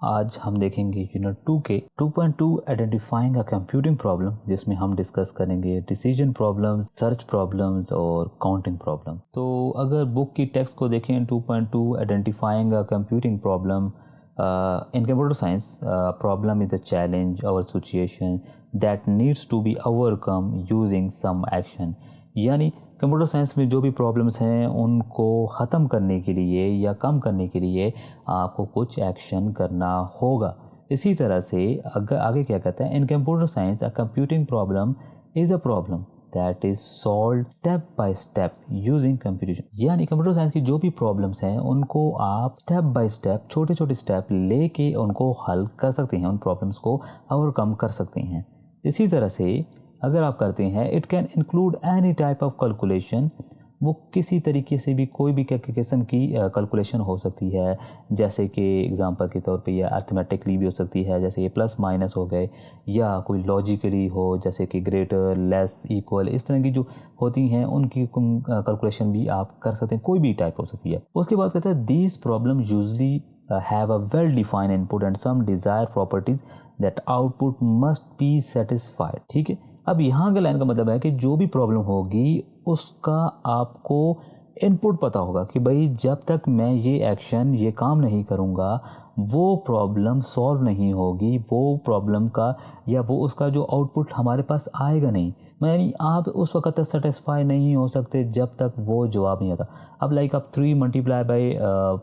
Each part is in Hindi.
आज हम देखेंगे यूनिट 2 के 2.2 आइडेंटिफाइंग अ कंप्यूटिंग प्रॉब्लम, जिसमें हम डिस्कस करेंगे डिसीजन प्रॉब्लम, सर्च प्रॉब्लम्स और काउंटिंग प्रॉब्लम। तो अगर बुक की टेक्स्ट को देखें 2.2 identifying a computing problem, in computer science, problem is a challenge or situation that needs to be overcome using some action। यानी कंप्यूटर साइंस में जो भी प्रॉब्लम्स हैं उनको ख़त्म करने के लिए या कम करने के लिए आपको कुछ एक्शन करना होगा। इसी तरह से अगर आगे क्या कहता है, इन computer science a computing problem is a problem that is solve step by step using computation. यानी कंप्यूटर साइंस की जो भी प्रॉब्लम्स हैं उनको आप स्टेप बाय स्टेप, छोटे छोटे स्टेप लेके उनको हल कर सकते हैं, उन प्रॉब्लम्स को ओवरकम कर सकते हैं। इसी तरह से अगर आप करते हैं, it can include any type of calculation, वो किसी तरीके से भी कोई भी किस्म की कैलकुलेशन हो सकती है। जैसे कि एग्जांपल के तौर पे ये अर्थमेटिकली भी हो सकती है, जैसे ये प्लस माइनस हो गए, या कोई लॉजिकली हो जैसे कि ग्रेटर, लेस, इक्वल, इस तरह की जो होती हैं उनकी कैलकुलेशन भी आप कर सकते हैं, कोई भी टाइप हो सकती है। उसके बाद कहते हैं these problem usually have a well defined input and some desire properties that output must be satisfied. ठीक है, अब यहाँ के लाइन का मतलब है कि जो भी प्रॉब्लम होगी उसका आपको इनपुट पता होगा कि भाई जब तक मैं ये काम नहीं करूँगा वो प्रॉब्लम सॉल्व नहीं होगी, वो प्रॉब्लम का या वो उसका जो आउटपुट हमारे पास आएगा नहीं। यानी आप उस वक्त तक सेटिस्फाई नहीं हो सकते जब तक वो जवाब नहीं आता। अब लाइक आप 3 मल्टीप्लाई बाई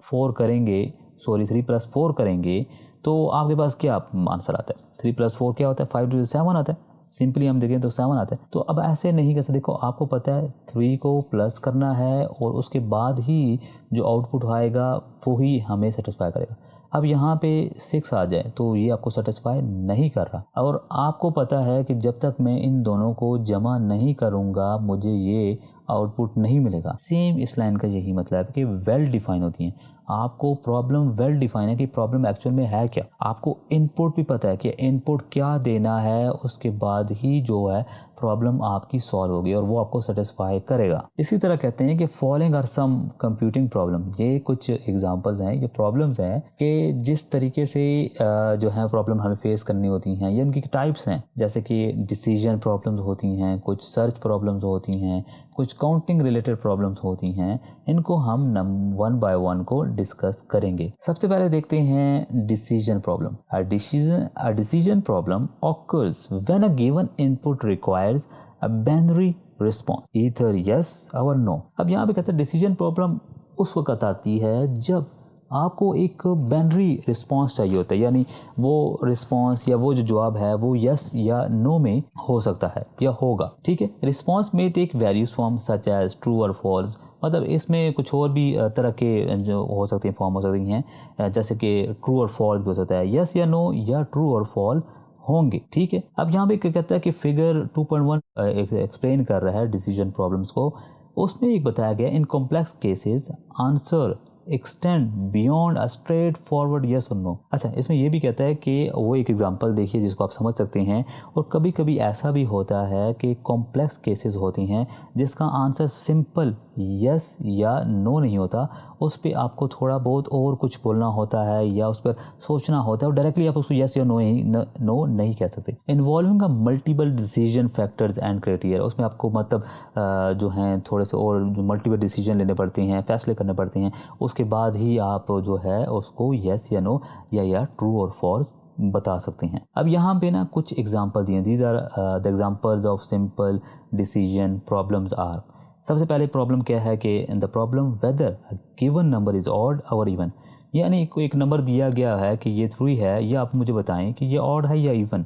4 करेंगे, 3 + 4 करेंगे तो आपके पास क्या आंसर आता है? 3 + 4 क्या होता है? 5 × 7 आता है। सिंपली हम देखें तो 7 आता है। तो अब ऐसे नहीं कर सकते। देखो आपको पता है 3 को प्लस करना है और उसके बाद ही जो आउटपुट आएगा वो ही हमें सेटिस्फाई करेगा। अब यहाँ पे 6 आ जाए तो ये आपको सेटिस्फाई नहीं कर रहा, और आपको पता है कि जब तक मैं इन दोनों को जमा नहीं करूँगा मुझे ये आउटपुट नहीं मिलेगा। सेम इस लाइन का यही मतलब है कि वेल डिफाइन होती हैं। आपको प्रॉब्लम वेल डिफाइन है कि प्रॉब्लम एक्चुअल में है क्या, आपको इनपुट भी पता है कि इनपुट क्या देना है, उसके बाद ही जो है प्रॉब्लम आपकी सॉल्व होगी और वो आपको सेटिस्फाई करेगा। इसी तरह कहते हैं कि following are some computing problem, ये कुछ एग्जांपल्स हैं, ये प्रॉब्लम्स हैं कि जिस तरीके से जो है प्रॉब्लम हमें फेस करनी होती हैं, ये उनकी टाइप्स हैं। जैसे कि डिसीजन प्रॉब्लम्स होती हैं, कुछ सर्च प्रॉब्लम्स होती हैं, कुछ काउंटिंग रिलेटेड प्रॉब्लम्स होती हैं। इनको हम 1 बाय 1 को डिस्कस करेंगे। सबसे पहले देखते हैं decision problem. A decision problem occurs when a given input requires a binary response, either yes or no। अब यहाँ पे कहते हैं डिसीजन प्रॉब्लम उस वक्त आती है जब आपको एक बाइनरी रिस्पांस चाहिए होता है, यानी वो रिस्पांस या वो जो जवाब है वो यस या नो में हो सकता है या होगा। ठीक है, रिस्पांस में take various form such as true और फॉल्स, मतलब इसमें कुछ और भी तरह के जो हो सकते हैं फॉर्म हो सकती हैं, जैसे कि ट्रू और फॉल्स भी हो सकता है, यस या नो या ट्रू और फॉल होंगे। ठीक है, अब यहाँ पे क्या कहता है कि फिगर 2.1 एक्सप्लेन कर रहा है डिसीजन प्रॉब्लम्स को। उसमें एक बताया गया in complex cases answer extend beyond a straightforward yes और नो। अच्छा, इसमें यह भी कहता है कि वो एक एग्जांपल देखिए जिसको आप समझ सकते हैं। और कभी कभी ऐसा भी होता है कि कॉम्प्लेक्स केसेस होती हैं जिसका आंसर सिंपल यस या नो नहीं होता, उस पर आपको थोड़ा बहुत और कुछ बोलना होता है या उस पर सोचना होता है, और डायरेक्टली आप उसको यस या नो नहीं कह सकते। Involving a multiple decision factors and criteria, उसमें आपको मतलब जो हैं थोड़े से और जो मल्टीपल डिसीजन लेने पड़ते हैं, फैसले करने पड़ते हैं, उसके बाद ही आप जो है उसको यस या नो या ट्रू और फॉल्स बता सकते हैं। अब यहाँ पे ना कुछ एग्जांपल दिए, these are the examples of simple decision problems are. सबसे पहले प्रॉब्लम क्या है कि the problem whether given number is odd और इवन, यानी एक नंबर दिया गया है कि ये 3 है, या आप मुझे बताएं कि ये ऑड है या इवन,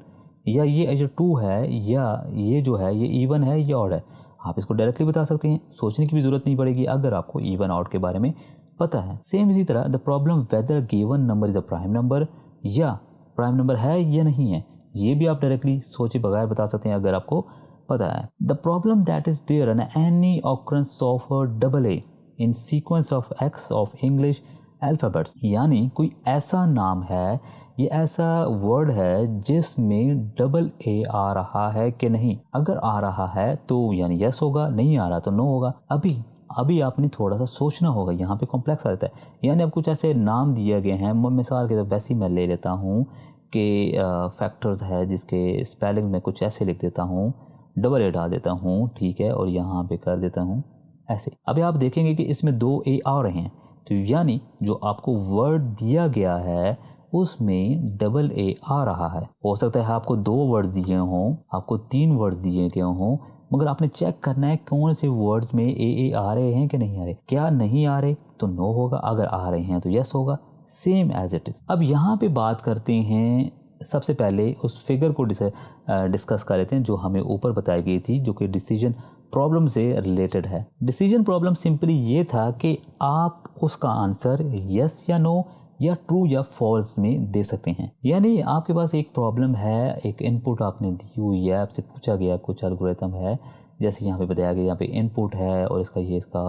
या ये जो 2 है या ये जो है ये इवन है या ऑड है। आप इसको डायरेक्टली बता सकते हैं, सोचने की भी ज़रूरत नहीं पड़ेगी अगर आपको इवन ऑड के बारे में पता है। सेम इसी तरह the problem whether given number is a prime number, या प्राइम नंबर है या नहीं है, ये भी आप डायरेक्टली सोचे बगैर बता सकते हैं अगर आपको पता है। The problem that is there an any occurrence of double A in sequence of X of English alphabets, यानी कोई ऐसा नाम है, ये ऐसा वर्ड है जिसमें डबल ए आ रहा है कि नहीं। अगर आ रहा है तो यानी यस होगा, नहीं आ रहा तो नो होगा। अभी अभी आपने थोड़ा सा सोचना होगा, यहाँ पे कॉम्प्लेक्स आ जाता है। यानी अब कुछ ऐसे नाम दिए गए हैं, मिसाल के वैसे ही मैं ले लेता हूँ कि फैक्टर्स है जिसके स्पेलिंग में कुछ ऐसे लिख देता हूँ, डबल ए डाल देता हूँ, ठीक है, और यहाँ पे कर देता हूँ ऐसे। अभी आप देखेंगे कि इसमें 2 ए आ रहे हैं, तो यानी जो आपको वर्ड दिया गया है उसमें डबल ए आ रहा है। हो सकता है आपको 2 वर्ड्स दिए हों, आपको 3 वर्ड्स दिए गए हों, मगर आपने चेक करना है कौन से वर्ड्स में ए आ रहे हैं कि नहीं आ रहे। क्या नहीं आ रहे तो नो होगा, अगर आ रहे हैं तो यस होगा, सेम एज इट इज। अब यहाँ पे बात करते हैं, सबसे पहले उस फिगर को डिस्कस कर लेते हैं जो हमें ऊपर बताई गई थी, जो कि डिसीजन प्रॉब्लम से रिलेटेड है। डिसीजन प्रॉब्लम सिंपली ये था कि आप उसका आंसर यस या नो या ट्रू या फॉल्स में दे सकते हैं। यानी आपके पास एक प्रॉब्लम है, एक इनपुट आपने दी हुई है, आपसे पूछा गया कुछ एल्गोरिथम है, जैसे यहाँ पे बताया गया, यहाँ पे इनपुट है और इसका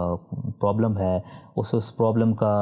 प्रॉब्लम है। उस प्रॉब्लम का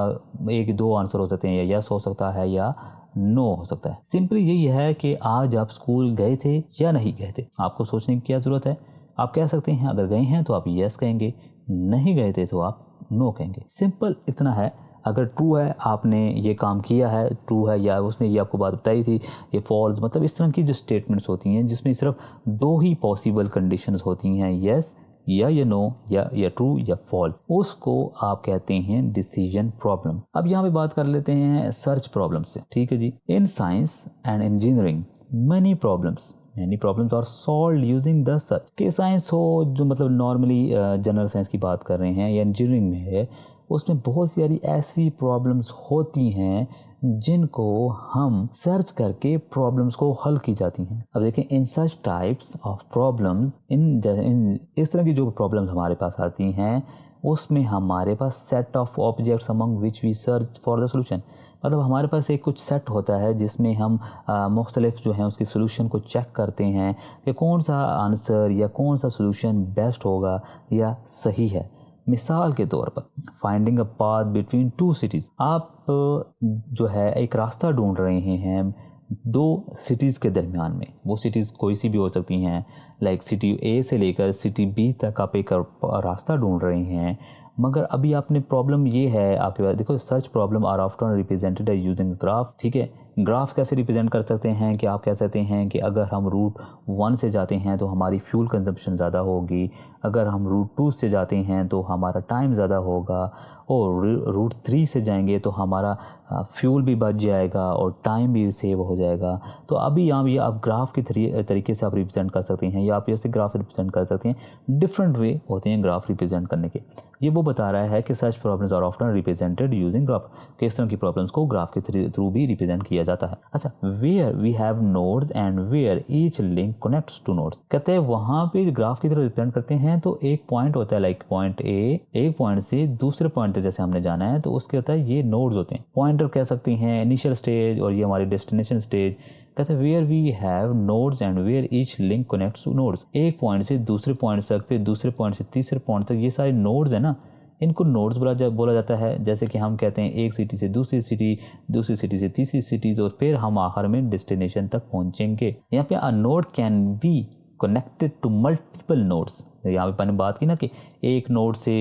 1-2 आंसर हो सकते हैं, या यस हो सकता है या नो हो सकता है। सिंपली यही है कि आज आप स्कूल गए थे या नहीं गए थे, आपको सोचने की क्या ज़रूरत है। आप कह सकते हैं अगर गए हैं तो आप यस कहेंगे, नहीं गए थे तो आप नो कहेंगे। सिंपल इतना है। अगर ट्रू है, आपने ये काम किया है, ट्रू है, या उसने ये आपको बात बताई थी, ये फॉल्स, मतलब इस तरह की जो स्टेटमेंट्स होती हैं जिसमें सिर्फ 2 ही पॉसिबल कंडीशंस होती हैं, यस या ये नो, या ट्रू या फॉल्स, उसको आप कहते हैं डिसीजन प्रॉब्लम। अब यहाँ पे बात कर लेते हैं सर्च प्रॉब्लम से, ठीक है जी। In science and engineering many problems are solved using the search। कि साइंस हो जो मतलब नॉर्मली जनरल साइंस की बात कर रहे हैं या इंजीनियरिंग में है, उसमें बहुत सारी ऐसी प्रॉब्लम्स होती हैं जिनको हम सर्च करके प्रॉब्लम्स को हल की जाती हैं। अब देखें, इन सच टाइप्स ऑफ प्रॉब्लम्स, इन इस तरह की जो प्रॉब्लम्स हमारे पास आती हैं उसमें हमारे पास set of objects among which we search for the solution. मतलब हमारे पास एक कुछ सेट होता है जिसमें हम मुख्तलिफ जो हैं उसकी सोल्यूशन को चेक करते हैं कि कौन सा आंसर या कौन सा सोल्यूशन बेस्ट होगा या सही है। मिसाल के तौर पर finding a path between 2 cities, आप जो है एक रास्ता ढूंढ रहे हैं 2 सिटीज़ के दरमियान में। वो सिटीज़ कोई सी भी हो सकती हैं, लाइक सिटी ए से लेकर सिटी बी तक आप एक रास्ता ढूंढ रहे हैं। मगर अभी आपने प्रॉब्लम ये है, आपके पास देखो, such problem are often represented using graph, ठीक है। ग्राफ कैसे रिप्रेजेंट कर सकते हैं कि आप कह सकते हैं कि अगर हम रूट 1 से जाते हैं तो हमारी फ्यूल कंजम्पशन ज़्यादा होगी, अगर हम रूट 2 से जाते हैं तो हमारा टाइम ज़्यादा होगा, और रूट 3 से जाएंगे तो हमारा फ्यूल भी बच जाएगा और टाइम भी सेव हो जाएगा। तो अभी यहाँ ये आप ग्राफ के तरीके से आप रिप्रेजेंट कर सकते हैं, या आप ऐसे ग्राफ रिप्रेजेंट कर सकते हैं। डिफरेंट वे होते हैं ग्राफ रिप्रेजेंट करने के। ये वो बता रहा है कि such problems are often represented using graph, किस तरह की प्रॉब्लम्स को ग्राफ के थ्रू भी रिप्रेजेंट किया जाता है। अच्छा, where we have nodes and where each link connects to nodes, कहते हैं वहाँ पे ग्राफ की तरह रिप्रेजेंट करते हैं तो एक पॉइंट होता है, लाइक पॉइंट ए, एक पॉइंट से दूसरे पॉइंट तक जैसे हमने जाना है तो उसके होता है ये नोड्स होते हैं। पॉइंटर कह सकते हैं इनिशियल स्टेज, और ये हमारी डेस्टिनेशन स्टेज। कहते हैं where we have nodes and where each link connects to nodes, एक पॉइंट से दूसरे पॉइंट तक, फिर दूसरे पॉइंट से तीसरे पॉइंट तक, ये सारे नोड्स है ना, इनको नोड्स बोला जाता है। जैसे कि हम कहते हैं एक सिटी से दूसरी सिटी, दूसरी सिटी से तीसरी सिटीज, और फिर हम आखिर में डेस्टिनेशन तक पहुंचेंगे। यहाँ पे a node can be connected to multiple nodes. यहाँ पे मैंने बात की ना कि एक नोड से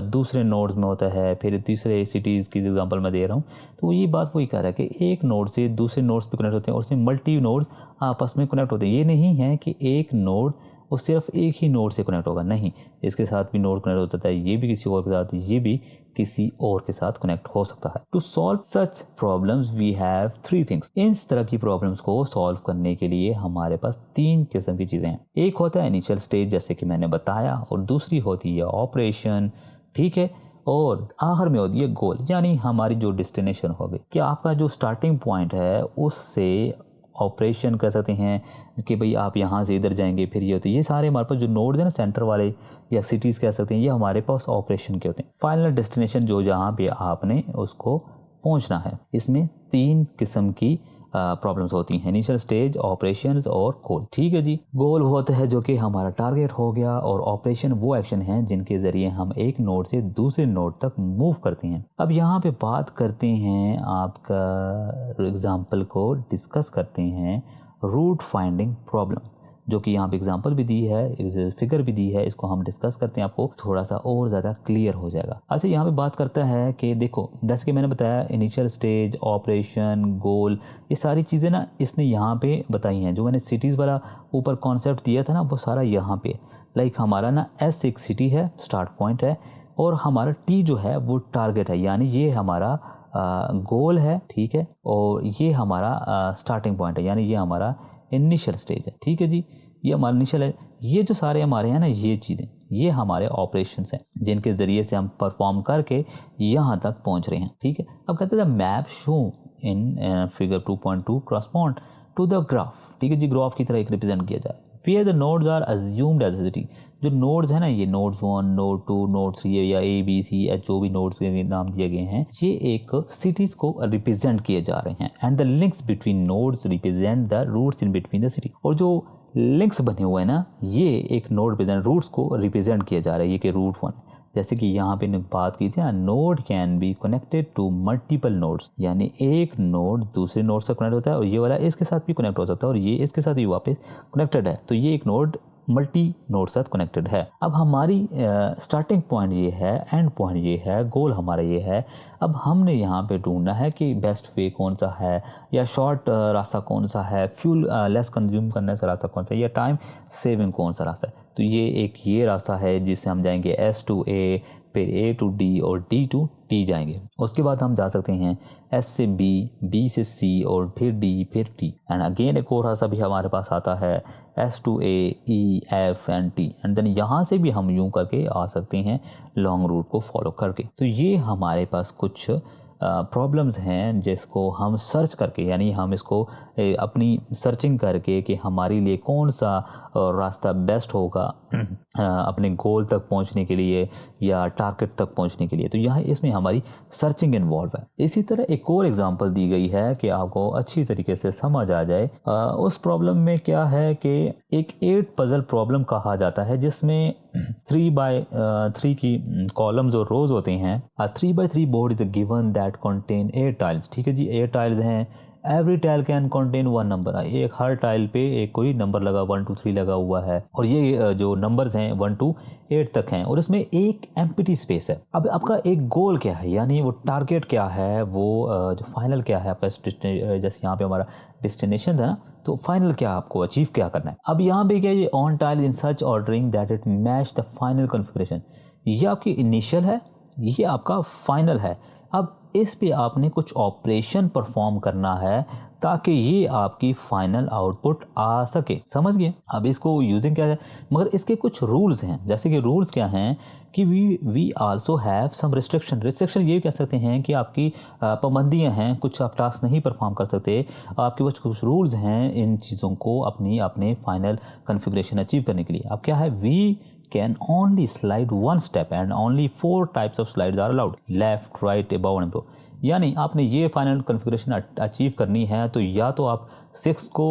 दूसरे नोड्स में होता है, फिर तीसरे सिटीज़ की एग्जांपल मैं दे रहा हूँ, तो ये बात वही कह रहा है कि एक नोड से दूसरे नोड्स पे कनेक्ट होते हैं और उसमें मल्टी नोड्स आपस में कनेक्ट होते हैं। ये नहीं है कि एक नोड वो सिर्फ एक ही नोड से कनेक्ट होगा, नहीं, इसके साथ भी नोड कनेक्ट होता है, ये भी किसी और के साथ, ये भी किसी और के साथ कनेक्ट हो सकता है। To solve such problems we have 3 things. इस तरह की प्रॉब्लम्स को सॉल्व करने के लिए हमारे पास 3 किस्म की चीज़ें हैं। एक होता है इनिशियल स्टेज, जैसे कि मैंने बताया, और दूसरी होती है ऑपरेशन, ठीक है, और आखिर में होती है गोल, यानी हमारी जो डेस्टिनेशन होगी, कि आपका जो स्टार्टिंग पॉइंट है उससे ऑपरेशन कर सकते हैं कि भाई आप यहाँ से इधर जाएंगे, फिर ये होते हैं। ये सारे हमारे पास जो नोड है ना, सेंटर वाले या सिटीज़ कह सकते हैं, ये हमारे पास ऑपरेशन के होते हैं। फाइनल डेस्टिनेशन जो जहाँ पे आपने उसको पहुँचना है। इसमें 3 किस्म की प्रॉब्लम्स होती हैं, इनिशियल स्टेज, ऑपरेशंस और गोल, ठीक है जी। गोल होता है जो कि हमारा टारगेट हो गया, और ऑपरेशन वो एक्शन है जिनके ज़रिए हम एक नोड से दूसरे नोड तक मूव करते हैं। अब यहाँ पे बात करते हैं, आपका एग्जाम्पल को डिस्कस करते हैं, रूट फाइंडिंग प्रॉब्लम। जो कि यहाँ पे एग्जांपल भी दी है, फिगर भी दी है, इसको हम डिस्कस करते हैं, आपको थोड़ा सा और ज़्यादा क्लियर हो जाएगा। अच्छा, यहाँ पे बात करता है कि देखो जैसे कि मैंने बताया इनिशियल स्टेज, ऑपरेशन, गोल, ये सारी चीज़ें ना इसने यहाँ पे बताई हैं। जो मैंने सिटीज़ वाला ऊपर कॉन्सेप्ट दिया था ना, वो सारा यहाँ पे लाइक हमारा ना एस एक सिटी है, स्टार्ट पॉइंट है, और हमारा टी जो है वो टारगेट है, यानी ये हमारा गोल है, ठीक है, और ये हमारा स्टार्टिंग पॉइंट है, यानी ये हमारा इनिशियल स्टेज है, ठीक है जी, ये हमारा इनिशियल है। ये जो सारे हमारे हैं ना ये चीज़ें, ये हमारे ऑपरेशंस हैं जिनके ज़रिए से हम परफॉर्म करके यहाँ तक पहुँच रहे हैं, ठीक है। अब कहते हैं map show in figure 2.2 correspond to the graph, ठीक है जी, ग्राफ की तरह एक रिप्रेजेंट किया जाए। Where the nodes are assumed as city, जो नोड्स हैं ना, ये नोड्स 1, नोड 2, नोड 3 या ए बी सी एच, जो भी नोड्स के नाम दिए गए हैं, ये एक सिटीज को रिप्रेजेंट किए जा रहे हैं। And the links between nodes represent the routes in between the city, और जो लिंक्स बने हुए हैं ना, ये एक नोड रिप्रेजेंट, रूट्स को रिप्रेजेंट किया जा रहा है, ये कि रूट 1, जैसे कि यहाँ पे बात की थी, node can be connected to multiple nodes, यानी एक नोड दूसरे नोड से कनेक्ट होता है, और ये वाला इसके साथ भी कनेक्ट हो सकता है, और ये इसके साथ भी वापस कनेक्टेड है, तो ये एक नोड मल्टी नोड साथ कनेक्टेड है। अब हमारी स्टार्टिंग पॉइंट ये है, एंड पॉइंट ये है, गोल हमारा ये है। अब हमने यहाँ पे ढूंढना है कि बेस्ट वे कौन सा है, या शॉर्ट रास्ता कौन सा है, फ्यूल लेस कंज्यूम करने का रास्ता कौन सा है, या टाइम सेविंग कौन सा रास्ता है। तो ये रास्ता है जिससे हम जाएंगे S to A, फिर A to D और D to T जाएंगे। उसके बाद हम जा सकते हैं S से B, B से C और फिर D, फिर T। एंड अगेन एक और रास्ता भी हमारे पास आता है S to A, E, F and T, and then यहाँ से भी हम यूं करके आ सकते हैं लॉन्ग रूट को फॉलो करके। तो ये हमारे पास कुछ प्रॉब्लम्स हैं जिसको हम सर्च करके, यानी हम इसको अपनी सर्चिंग करके कि हमारे लिए कौन सा रास्ता बेस्ट होगा अपने गोल तक पहुंचने के लिए या टारगेट तक पहुंचने के लिए, तो यहाँ इसमें हमारी सर्चिंग इन्वॉल्व है। इसी तरह एक और एग्जांपल दी गई है कि आपको अच्छी तरीके से समझ आ जाए। उस प्रॉब्लम में क्या है कि एक 8 पजल प्रॉब्लम कहा जाता है, जिसमें 3x3 की कॉलम्स और रोज होते हैं। 3x3 board is given that contain 8 tiles, ठीक है जी, 8 टाइल्स हैं। Every tile can contain 1 number, एक हर टाइल पे एक कोई नंबर लगा 1 2 3 लगा हुआ है, और ये जो नंबर्स हैं 1 to 8 तक हैं, और इसमें एक एम्प्टी स्पेस है। अब आपका एक गोल क्या है, यानी वो टारगेट क्या है, वो जो फाइनल क्या है आपका, जैसे यहाँ पे हमारा डेस्टिनेशन था ना, तो फाइनल क्या आपको अचीव क्या करना है। अब यहाँ पे क्या, ये on tile in such ordering that it match the final configuration, ये आपकी इनिशियल है, ये आपका फाइनल है। अब इस पे आपने कुछ ऑपरेशन परफॉर्म करना है ताकि ये आपकी फाइनल आउटपुट आ सके, समझ गए। अब इसको यूजिंग क्या है, मगर इसके कुछ रूल्स हैं। जैसे कि रूल्स क्या हैं कि we also have some restriction ये कह सकते हैं कि आपकी पाबंदियां हैं, कुछ आप टास्क नहीं परफॉर्म कर सकते, आपके पास कुछ रूल्स हैं इन चीज़ों को अपने फाइनल कॉन्फ़िगरेशन अचीव करने के लिए। अब क्या है, we can only slide one step and only 4 types of slides are allowed, left, right, above and below। यानी आपने ये फाइनल कॉन्फ़िगरेशन अचीव करनी है तो या तो आप 6 को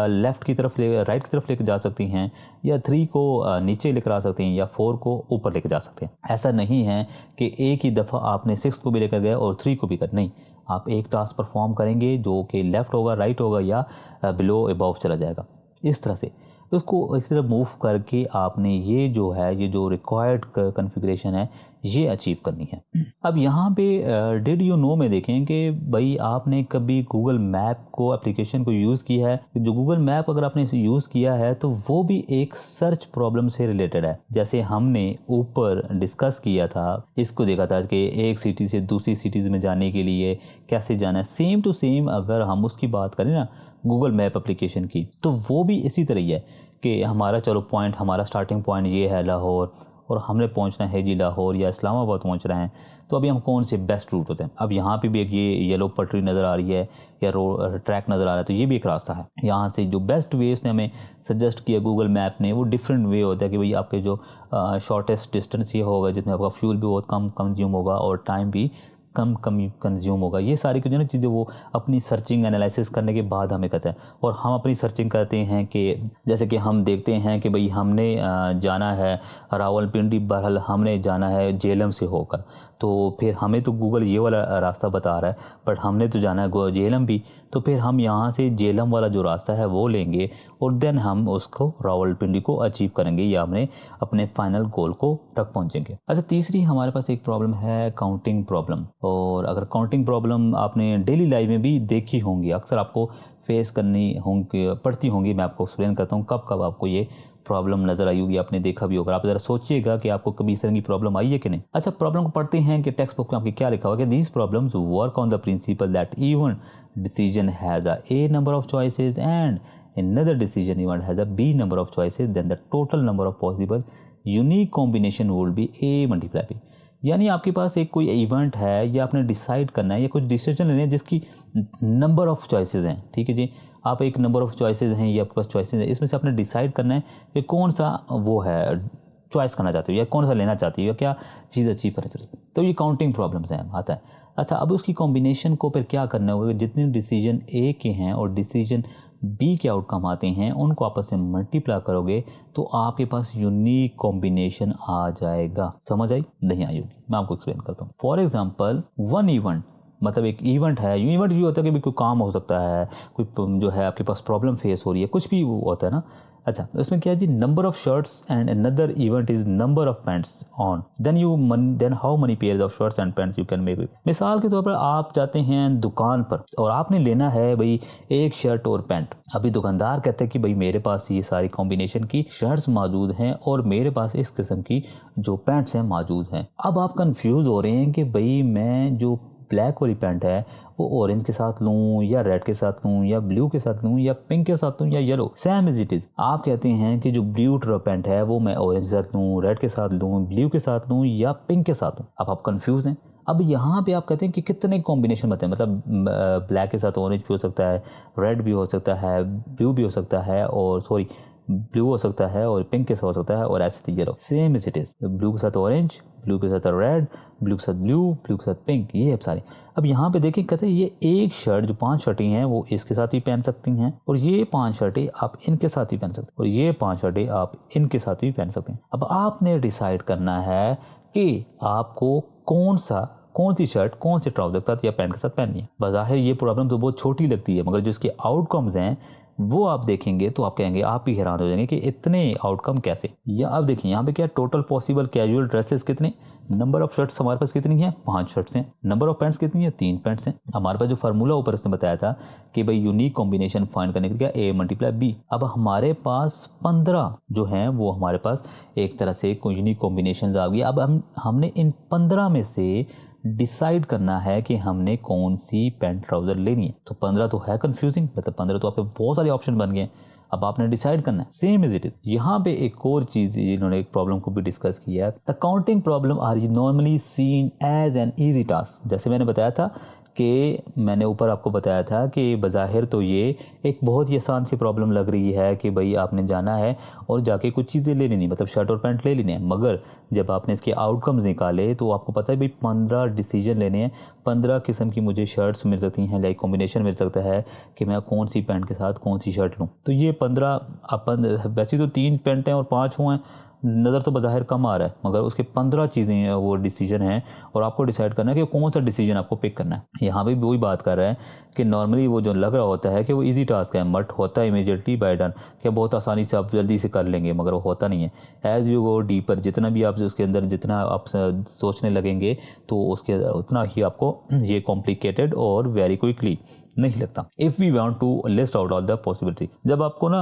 लेफ़्ट की तरफ राइट की तरफ लेकर जा सकती हैं, या 3 को नीचे लेकर आ सकती हैं, या 4 को ऊपर लेकर जा सकते हैं। ऐसा नहीं है कि एक ही दफ़ा आपने 6 को भी लेकर गए और 3 को भी कर, नहीं, आप एक टास्क परफॉर्म करेंगे जो कि लेफ़्ट होगा, राइट होगा, या बिलो अबव चला जाएगा। इस तरह से उसको इस तरह मूव करके आपने ये जो रिक्वायर्ड कॉन्फ़िगरेशन है ये अचीव करनी है। अब यहाँ पे डिड यू नो में देखें कि भाई आपने कभी गूगल मैप को एप्लीकेशन को यूज़ किया है। जो गूगल मैप अगर आपने यूज़ किया है तो वो भी एक सर्च प्रॉब्लम से रिलेटेड है। जैसे हमने ऊपर डिस्कस किया था, इसको देखा था कि एक सिटी से दूसरी सिटीज़ में जाने के लिए कैसे जाना है, सेम टू सेम अगर हम उसकी बात करें ना गूगल मैप एप्लीकेशन की, तो वो भी इसी तरह ही है कि हमारा हमारा स्टार्टिंग पॉइंट ये है लाहौर, और हमने पहुंचना है जी लाहौर या इस्लामाबाद पहुंच रहे हैं, तो अभी हम कौन से बेस्ट रूट होते हैं। अब यहाँ पे भी एक ये येलो पटरी नज़र आ रही है या रोड ट्रैक नज़र आ रहा है, तो ये भी एक रास्ता है। यहाँ से जो बेस्ट वे उसने हमें सजेस्ट किया गूगल मैप ने, वो डिफरेंट वे होता है कि भाई आपके जो शॉर्टेस्ट डिस्टेंस ये होगा जिसमें आपका फ्यूल भी बहुत कम कंज्यूम होगा और टाइम भी कम कंज्यूम होगा। ये सारी जो ना चीज़ें वो अपनी सर्चिंग एनालिसिस करने के बाद हमें कहते हैं, और हम अपनी सर्चिंग करते हैं कि जैसे कि हम देखते हैं कि भाई हमने जाना है रावलपिंडी, बहरहाल हमने जाना है जेलम से होकर, तो फिर हमें तो गूगल ये वाला रास्ता बता रहा है, बट हमने तो जाना है जेएलएम भी, तो फिर हम यहाँ से जेएलएम वाला जो रास्ता है वो लेंगे और देन हम उसको रावलपिंडी को अचीव करेंगे या हमने अपने फाइनल गोल को तक पहुँचेंगे। अच्छा, तीसरी हमारे पास एक प्रॉब्लम है काउंटिंग प्रॉब्लम। और अगर काउंटिंग प्रॉब्लम आपने डेली लाइफ में भी देखी होंगी, अक्सर आपको फेस करनी होंगी, पड़ती होंगी। मैं आपको एक्सप्लेन करता हूँ कब कब आपको ये प्रॉब्लम नजर आई होगी, आपने देखा भी होगा। आप जरा सोचिएगा कि आपको कभी इस तरह की प्रॉब्लम आई है कि नहीं। अच्छा, प्रॉब्लम को पढ़ते हैं कि टेक्स्ट बुक में आपके क्या लिखा हुआ है कि these problems work on the principal that even decision has a A number of choices and another decision event has a b number of choices, then the total number of possible unique combination would be a multiply b। यानी आपके पास एक कोई इवेंट है या आपने डिसाइड करना है या कुछ डिसीजन लेने हैं जिसकी नंबर ऑफ चॉइसेस हैं, ठीक है जी। आप एक नंबर ऑफ चॉइसेस हैं या आपके पास चॉइसेस हैं, इसमें से आपने डिसाइड करना है कि कौन सा वो है चॉइस करना चाहते हो या कौन सा लेना चाहती हो या क्या चीज़ अचीव करना चाहते हो। तो ये काउंटिंग प्रॉब्लम्स हैं आता है। अच्छा, अब उसकी कॉम्बिनेशन को फिर क्या करना होगा, जितने डिसीजन ए के हैं और डिसीजन बी के आउटकम आते हैं उनको आपस में मल्टीप्लाई करोगे तो आपके पास यूनिक कॉम्बिनेशन आ जाएगा। समझ आई? नहीं आई होगी, मैं आपको एक्सप्लेन करता हूँ। फॉर एग्जांपल वन इवेंट, मतलब एक इवेंट है। इवेंट ये होता है कि कोई काम हो सकता है, कोई जो है आपके पास प्रॉब्लम फेस हो रही है, कुछ भी होता है ना। अच्छा, इसमें क्या है जी, number of shirts and another event is number of pants on, then how many pairs of shirts and pants you can make. मिसाल के तौर पर आप जाते हैं दुकान पर और आपने लेना है भाई एक शर्ट और पैंट। अभी दुकानदार कहते हैं कि भाई मेरे पास ये सारी कॉम्बिनेशन की शर्ट्स मौजूद हैं और मेरे पास इस किस्म की जो पैंट्स हैं मौजूद हैं। अब आप कंफ्यूज हो रहे हैं कि भाई मैं जो ब्लैक वाली पैंट है वो ऑरेंज के साथ लूँ या रेड के साथ लूँ या ब्लू के साथ लूँ या पिंक के साथ लूँ या yellow. Same as it is आप कहते हैं कि जो ब्लू पैंट है वो मैं ऑरेंज के साथ लूँ, रेड के साथ लूँ, ब्लू के साथ लूँ या पिंक के साथ लूँ। अब आप कंफ्यूज हैं। अब यहाँ पे आप कहते हैं कि कितने कॉम्बिनेशन बताएं, मतलब ब्लैक के साथ ऑरेंज भी हो सकता है, रेड भी हो सकता है, ब्लू भी हो सकता है, और सॉरी ब्लू हो सकता है और पिंक के साथ हो सकता है, और ऐसे yellow. Same as it is, blue के साथ ऑरेंज, ब्लू के साथ रेड, ब्लू के साथ ब्लू, ब्लू के साथ पिंक, ये है सारी। अब यहाँ पे देखें, कहते हैं ये एक शर्ट जो 5 शर्टें हैं वो इसके साथ भी पहन सकती हैं, और ये 5 शर्टें आप इनके साथ भी पहन सकते हैं, और ये 5 शर्टें आप इनके साथ भी पहन सकते हैं। अब आपने डिसाइड करना है कि आपको कौन सी शर्ट कौन से ट्राउजर के साथ या पैंट के साथ पहननी है। बाज़ाहिर ये प्रॉब्लम तो बहुत छोटी लगती है, मगर जो इसके आउटकम्स हैं वो आप देखेंगे तो आप कहेंगे, आप भी हैरान हो जाएंगे कि इतने आउटकम कैसे। या आप देखिए यहाँ पे क्या, टोटल पॉसिबल कैजुअल ड्रेसेस कितने, नंबर ऑफ शर्ट्स हमारे पास कितनी है, 5 शर्ट्स हैं। नंबर ऑफ पैंट्स कितनी है, 3 पैंट्स हैं। हमारे पास जो फार्मूला ऊपर उसने बताया था कि भाई यूनिक कॉम्बिनेशन फाइंड करने के लिए क्या, A × B। अब हमारे पास 15 जो हैं वो हमारे पास एक तरह से यूनिक कॉम्बिनेशन आ गई। अब हमने इन 15 में से डिसाइड करना है कि हमने कौन सी पैंट ट्राउजर लेनी है। तो 15 तो है कंफ्यूजिंग, मतलब 15 तो आपके बहुत सारे ऑप्शन बन गए। अब आपने डिसाइड करना है। Same is it is. यहाँ पे एक और चीज इन्होंने एक प्रॉब्लम को भी डिस्कस किया है, the counting problem are normally seen as an easy task. जैसे मैंने बताया था कि मैंने ऊपर आपको बताया था कि बज़ाहिर तो ये एक बहुत ही आसान सी प्रॉब्लम लग रही है कि भाई आपने जाना है और जाके कुछ चीज़ें ले लेनी, मतलब शर्ट और पैंट ले लेने हैं। मगर जब आपने इसके आउटकम्स निकाले तो आपको पता है भाई 15 डिसीजन लेने हैं, 15 किस्म की मुझे शर्ट्स मिल सकती हैं, लाइक कॉम्बिनेशन मिल सकता है कि मैं कौन सी पैंट के साथ कौन सी शर्ट लूँ। तो ये 15 वैसे तो 3 पैंटें और 5 हुए हैं, नज़र तो बज़ाहिर कम आ रहा है, मगर उसके 15 चीज़ें वो डिसीजन हैं और आपको डिसाइड करना है कि कौन सा डिसीजन आपको पिक करना है। यहाँ पे भी वही बात कर रहा है कि नॉर्मली वो जो लग रहा होता है कि वो इजी टास्क है, बट होता है इमीडिएटली बाय डन, कि बहुत आसानी से आप जल्दी से कर लेंगे, मगर वो होता नहीं है। एज़ यू गो डीपर, जितना भी आप उसके अंदर जितना आप सोचने लगेंगे तो उसके उतना ही आपको ये कॉम्प्लिकेटेड और वेरी क्विकली नहीं लगता। If we want to list out all the possibility, जब आपको ना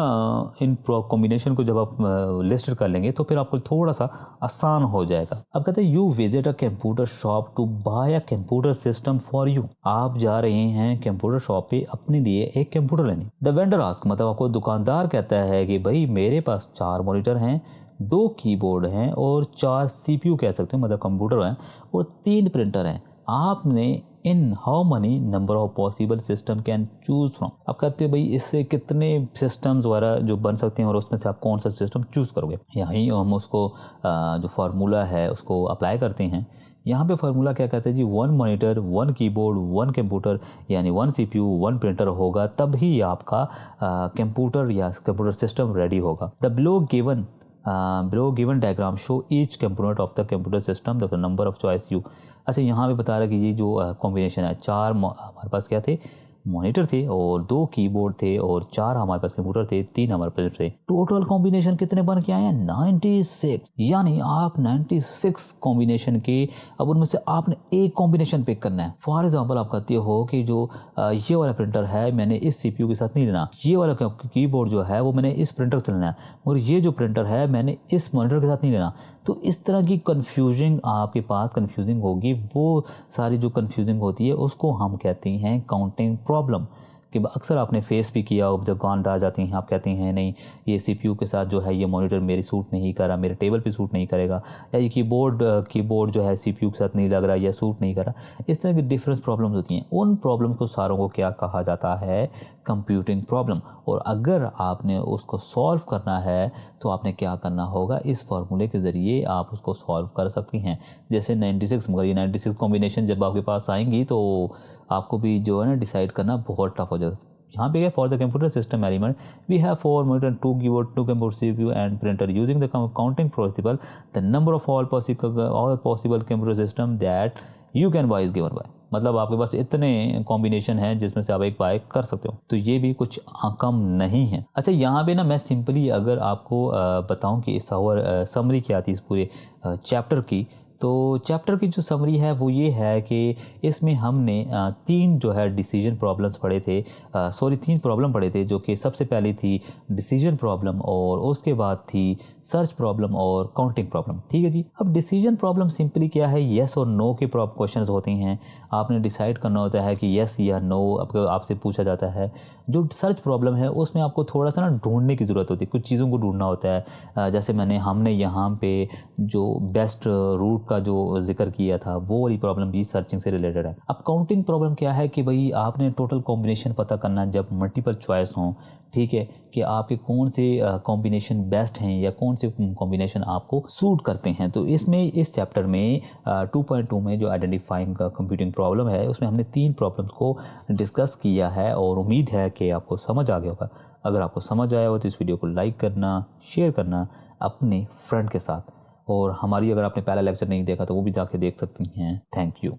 इन कॉम्बिनेशन को जब आप लिस्ट कर लेंगे तो फिर आपको थोड़ा सा आसान हो जाएगा। अब कहते हैं you visit a computer shop to buy a computer system for you. आप जा रहे हैं कंप्यूटर शॉप पे अपने लिए एक कंप्यूटर लेने। द वेंडर आस्क, मतलब आपको दुकानदार कहता है कि भाई मेरे पास 4 मॉनिटर हैं, 2 कीबोर्ड हैं और 4 CPU कह सकते हो, मतलब कंप्यूटर हैं, और 3 प्रिंटर हैं। आपने in how many number of possible system can choose from. आप कहते हो भाई इससे कितने सिस्टम्स वगैरह जो बन सकते हैं और उसमें से आप कौन सा सिस्टम चूज करोगे। यहीं हम उसको जो फार्मूला है उसको अप्लाई करते हैं। यहाँ पे फार्मूला क्या कहते हैं जी, 1 मॉनिटर, 1 कीबोर्ड, 1 कंप्यूटर, यानी 1 CPU, 1 प्रिंटर होगा, तभी आपका कंप्यूटर या कंप्यूटर सिस्टम रेडी होगा। The below given below given diagram show each component of the computer system the number of choice you। अच्छा यहाँ पे बता रहा है कि ये जो कॉम्बिनेशन है, चार हमारे पास क्या थे, मॉनिटर थे और 2 कीबोर्ड थे और 4 हमारे पास कंप्यूटर थे, 3 हमारे पास थे। टोटल कॉम्बिनेशन कितने बन के आए हैं, 96। यानी आप 96 कॉम्बिनेशन के, अब उनमें से आपने एक कॉम्बिनेशन पिक करना है। फॉर एग्जांपल आप कहते हो कि जो ये वाला प्रिंटर है मैंने इस सीपीयू के साथ नहीं लेना, ये वाला कीबोर्ड जो है वो मैंने इस प्रिंटर से लेना है, और ये जो प्रिंटर है मैंने इस मॉनिटर के साथ नहीं लेना। तो इस तरह की कन्फ्यूजिंग आपके पास कन्फ्यूजिंग होगी, वो सारी जो कन्फ्यूजिंग होती है उसको हम कहते हैं काउंटिंग प्रॉब्लम। कि अक्सर आपने फेस भी किया हो, जब दुकानदार जाते हैं आप कहते हैं नहीं ये सीपीयू के साथ जो है ये मॉनिटर मेरी सूट नहीं कर रहा, मेरे टेबल पे सूट नहीं करेगा, या ये कीबोर्ड जो है सीपीयू के साथ नहीं लग रहा या सूट नहीं कर रहा। इस तरह की डिफरेंस प्रॉब्लम्स होती हैं। उन प्रॉब्लम को सारों को क्या कहा जाता है, कंप्यूटिंग प्रॉब्लम। और अगर आपने उसको सॉल्व करना है तो आपने क्या करना होगा, इस फार्मूले के ज़रिए आप उसको सॉल्व कर सकती हैं। जैसे 96, मगर ये 96 कॉम्बिनेशन जब आपके पास आएंगी तो आपको भी जो है ना डिसाइड करना बहुत टफ हो जाएगा। यहाँ पे क्या, for the computer system element we have 4 monitor, 2 keyboard, 2 computer CPU and printer using the counting principle the number of all possible computer system that you can buy is given by. मतलब आपके पास इतने कॉम्बिनेशन हैं जिसमें से आप एक बाय कर सकते हो, तो ये भी कुछ कम नहीं है। अच्छा यहाँ पे ना मैं सिंपली अगर आपको बताऊं कि इस समरी क्या थी इस पूरे चैप्टर की, तो चैप्टर की जो समरी है वो ये है कि इसमें हमने 3 जो है डिसीजन प्रॉब्लम्स पढ़े थे, 3 प्रॉब्लम पढ़े थे, जो कि सबसे पहली थी डिसीजन प्रॉब्लम और उसके बाद थी सर्च प्रॉब्लम और काउंटिंग प्रॉब्लम। ठीक है जी। अब डिसीजन प्रॉब्लम सिंपली क्या है, येस और नो के क्वेश्चंस होते हैं, आपने डिसाइड करना होता है कि येस या नो आपसे पूछा जाता है। जो सर्च प्रॉब्लम है उसमें आपको थोड़ा सा ना ढूंढने की ज़रूरत होती है, कुछ चीज़ों को ढूंढना होता है। जैसे हमने यहाँ पे जो बेस्ट रूट का जो जिक्र किया था वो वाली प्रॉब्लम भी सर्चिंग से रिलेटेड है। अब काउंटिंग प्रॉब्लम क्या है कि भाई आपने टोटल कॉम्बिनेशन पता करना है जब मल्टीपल चॉइस हों, ठीक है, कि आपके कौन से कॉम्बिनेशन बेस्ट हैं या कौन से कॉम्बिनेशन आपको सूट करते हैं। तो इसमें इस चैप्टर में 2.2 में जो आइडेंटिफाइंग का कंप्यूटिंग प्रॉब्लम है उसमें हमने 3 प्रॉब्लम्स को डिस्कस किया है और उम्मीद है कि आपको समझ आ गया होगा। अगर आपको समझ आया हो तो इस वीडियो को लाइक करना, शेयर करना अपने फ्रेंड के साथ, और हमारी अगर आपने पहला लेक्चर नहीं देखा तो वो भी जाके देख सकती हैं। Thank you.